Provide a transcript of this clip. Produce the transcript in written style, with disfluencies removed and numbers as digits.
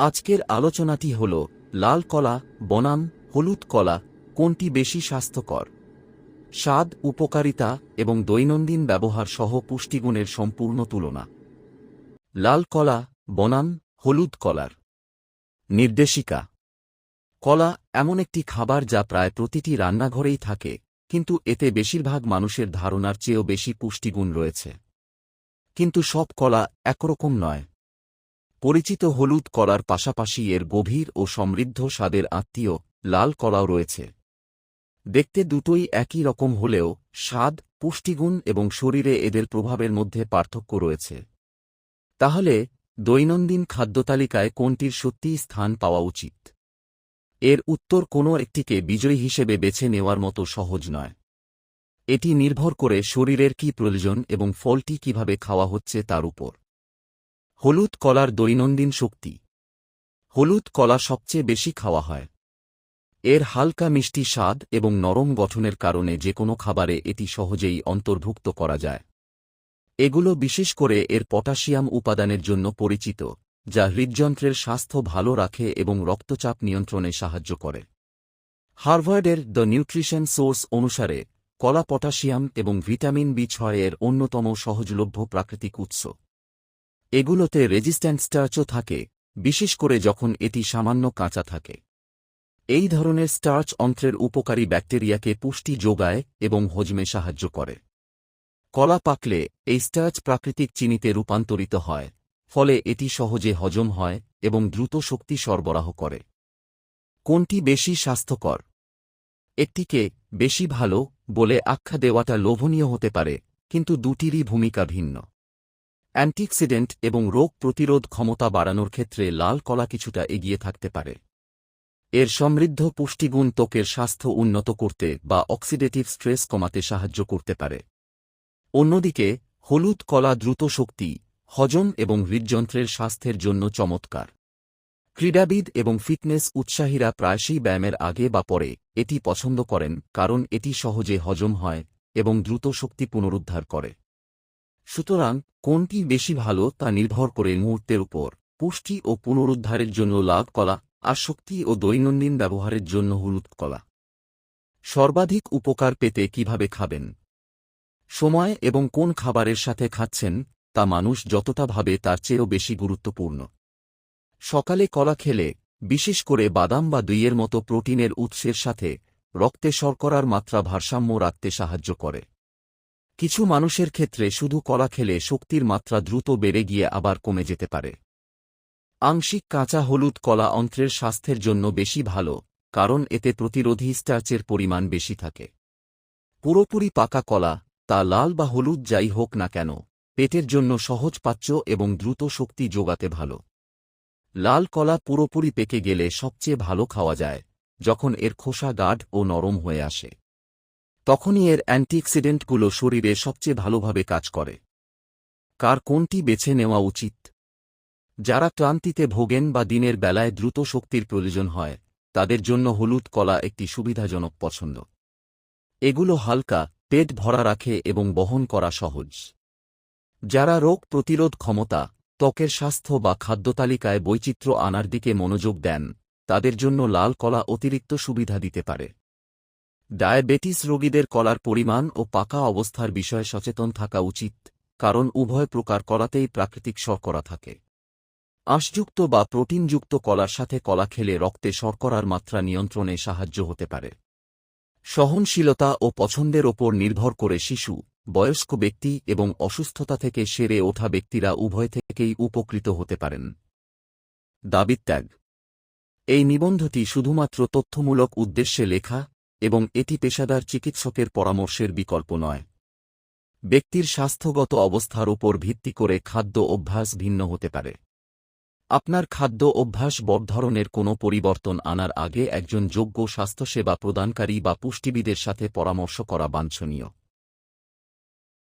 আজকের আলোচনাটি হল লাল কলা বনাম হলুদ কলা কোনটি বেশি স্বাস্থ্যকর। স্বাদ, উপকারিতা এবং দৈনন্দিন ব্যবহার সহ পুষ্টিগুণের সম্পূর্ণ তুলনা। লাল কলা বনাম হলুদ কলার নির্দেশিকা। কলা এমন একটি খাবার যা প্রায় প্রতিটি রান্নাঘরেই থাকে, কিন্তু এতে বেশিরভাগ মানুষের ধারণার চেয়েও বেশি পুষ্টিগুণ রয়েছে। কিন্তু সব কলা একরকম নয়। পরিচিত হলুদ কলার পাশাপাশি এর গভীর ও সমৃদ্ধ স্বাদের আত্মীয় লাল কলাও রয়েছে। দেখতে দুটোই একই রকম হলেও স্বাদ, পুষ্টিগুণ এবং শরীরে এদের প্রভাবের মধ্যে পার্থক্য রয়েছে। তাহলে দৈনন্দিন খাদ্যতালিকায় কোনটির সত্যিই স্থান পাওয়া উচিত? এর উত্তর কোনো একটিকে বিজয়ী হিসেবে বেছে নেওয়ার মতো সহজ নয়। এটি নির্ভর করে শরীরের কী প্রয়োজন এবং ফলটি কিভাবে খাওয়া হচ্ছে তার উপর। হলুদ কলার দৈনন্দিন শক্তি। হলুদ কলা সবচেয়ে বেশি খাওয়া হয়। এর হালকা মিষ্টি স্বাদ এবং নরম গঠনের কারণে যে কোনো খাবারে এটি সহজেই অন্তর্ভুক্ত করা যায়। এগুলো বিশেষ করে এর পটাশিয়াম উপাদানের জন্য পরিচিত, যা হৃদযন্ত্রের স্বাস্থ্য ভালো রাখে এবং রক্তচাপ নিয়ন্ত্রণে সাহায্য করে। হার্ভার্ডের দ্য নিউট্রিশন সোর্স অনুসারে কলা পটাশিয়াম এবং ভিটামিন বি6 এর অন্যতম সহজলভ্য প্রাকৃতিক উৎস। এগুলোতে রেজিস্ট্যান্ট স্টার্চও থাকে, বিশেষ করে যখন এটি সামান্য কাঁচা থাকে। এই ধরনের স্টার্চ অন্ত্রের উপকারী ব্যাকটেরিয়াকে পুষ্টি যোগায় এবং হজমে সাহায্য করে। কলা পাকলে এই স্টার্চ প্রাকৃতিক চিনিতে রূপান্তরিত হয়, ফলে এটি সহজে হজম হয় এবং দ্রুত শক্তি সরবরাহ করে। কোনটি বেশি স্বাস্থ্যকর? একটিকে বেশি ভালো বলে আখ্যা দেওয়াটা লোভনীয় হতে পারে, কিন্তু দুটিরই ভূমিকা ভিন্ন। অ্যান্টিঅক্সিডেন্ট এবং রোগ প্রতিরোধ ক্ষমতা বাড়ানোর ক্ষেত্রে লাল কলা কিছুটা এগিয়ে থাকতে পারে। এর সমৃদ্ধ পুষ্টিগুণ ত্বকের স্বাস্থ্য উন্নত করতে বা অক্সিডেটিভ স্ট্রেস কমাতে সাহায্য করতে পারে। অন্যদিকে হলুদ কলা দ্রুত শক্তি, হজম এবং হৃদযন্ত্রের স্বাস্থ্যের জন্য চমৎকার। ক্রীড়াবিদ এবং ফিটনেস উৎসাহীরা প্রায়শই ব্যায়ামের আগে বা পরে এটি পছন্দ করেন, কারণ এটি সহজে হজম হয় এবং দ্রুত শক্তি পুনরুদ্ধার করে। সুতরাং কোনটি বেশি ভালো তা নির্ভর করে মুহূর্তের উপর। পুষ্টি ও পুনরুদ্ধারের জন্য লাল কলা, আর শক্তি ও দৈনন্দিন ব্যবহারের জন্য হলুদ কলা। সর্বাধিক উপকার পেতে কিভাবে খাবেন? সময় এবং কোন খাবারের সাথে খাচ্ছেন তা মানুষ যতটা ভাবে তার চেয়েও বেশি গুরুত্বপূর্ণ। সকালে কলা খেলে, বিশেষ করে বাদাম বা দইয়ের মতো প্রোটিনের উৎসের সাথে, রক্তে শর্করার মাত্রা ভারসাম্য রাখতে সাহায্য করে। কিছু মানুষের ক্ষেত্রে শুধু কলা খেলে শক্তির মাত্রা দ্রুত বেড়ে গিয়ে আবার কমে যেতে পারে। আংশিক কাঁচা হলুদ কলা অন্ত্রের স্বাস্থ্যের জন্য বেশি ভালো, কারণ এতে প্রতিরোধী স্টার্চের পরিমাণ বেশি থাকে। পুরোপুরি পাকা কলা, তা লাল বা হলুদ যাই হোক না কেন, পেটের জন্য সহজপাচ্য এবং দ্রুত শক্তি যোগাতে ভালো। লাল কলা পুরোপুরি পেকে গেলে সবচেয়ে ভালো খাওয়া যায়, যখন এর খোসা গাঢ় ও নরম হয়ে আসে। তখনই এর অ্যান্টিঅক্সিডেন্টগুলো শরীরে সবচেয়ে ভালোভাবে কাজ করে। কার কোনটি বেছে নেওয়া উচিত? যারা ক্লান্তিতে ভোগেন বা দিনের বেলায় দ্রুত শক্তির প্রয়োজন হয়, তাদের জন্য হলুদ কলা একটি সুবিধাজনক পছন্দ। এগুলো হালকা, পেট ভরা রাখে এবং বহন করা সহজ। যারা রোগ প্রতিরোধ ক্ষমতা, ত্বকের স্বাস্থ্য বা খাদ্যতালিকায় বৈচিত্র্য আনার দিকে মনোযোগ দেন, তাদের জন্য লাল কলা অতিরিক্ত সুবিধা দিতে পারে। ডায়াবেটিস রোগীদের কলার পরিমাণ ও পাকা অবস্থার বিষয়ে সচেতন থাকা উচিত, কারণ উভয় প্রকার কলাতেই প্রাকৃতিক শর্করা থাকে। আঁশযুক্ত বা প্রোটিনযুক্ত কলার সাথে কলা খেলে রক্তে শর্করার মাত্রা নিয়ন্ত্রণে সাহায্য হতে পারে। সহনশীলতা ও পছন্দের ওপর নির্ভর করে শিশু, বয়স্ক ব্যক্তি এবং অসুস্থতা থেকে সেরে ওঠা ব্যক্তিরা উভয় থেকেই উপকৃত হতে পারেন। দাবিত্যাগ। এই নিবন্ধটি শুধুমাত্র তথ্যমূলক উদ্দেশ্যে লেখা এবং এটি পেশাদার চিকিৎসকের পরামর্শের বিকল্প নয়। ব্যক্তির স্বাস্থ্যগত অবস্থার উপর ভিত্তি করে খাদ্য অভ্যাস ভিন্ন হতে পারে। আপনার খাদ্য অভ্যাস ধরনের কোনো পরিবর্তন আনার আগে একজন যোগ্য স্বাস্থ্যসেবা প্রদানকারী বা পুষ্টিবিদের সাথে পরামর্শ করা বাঞ্ছনীয়।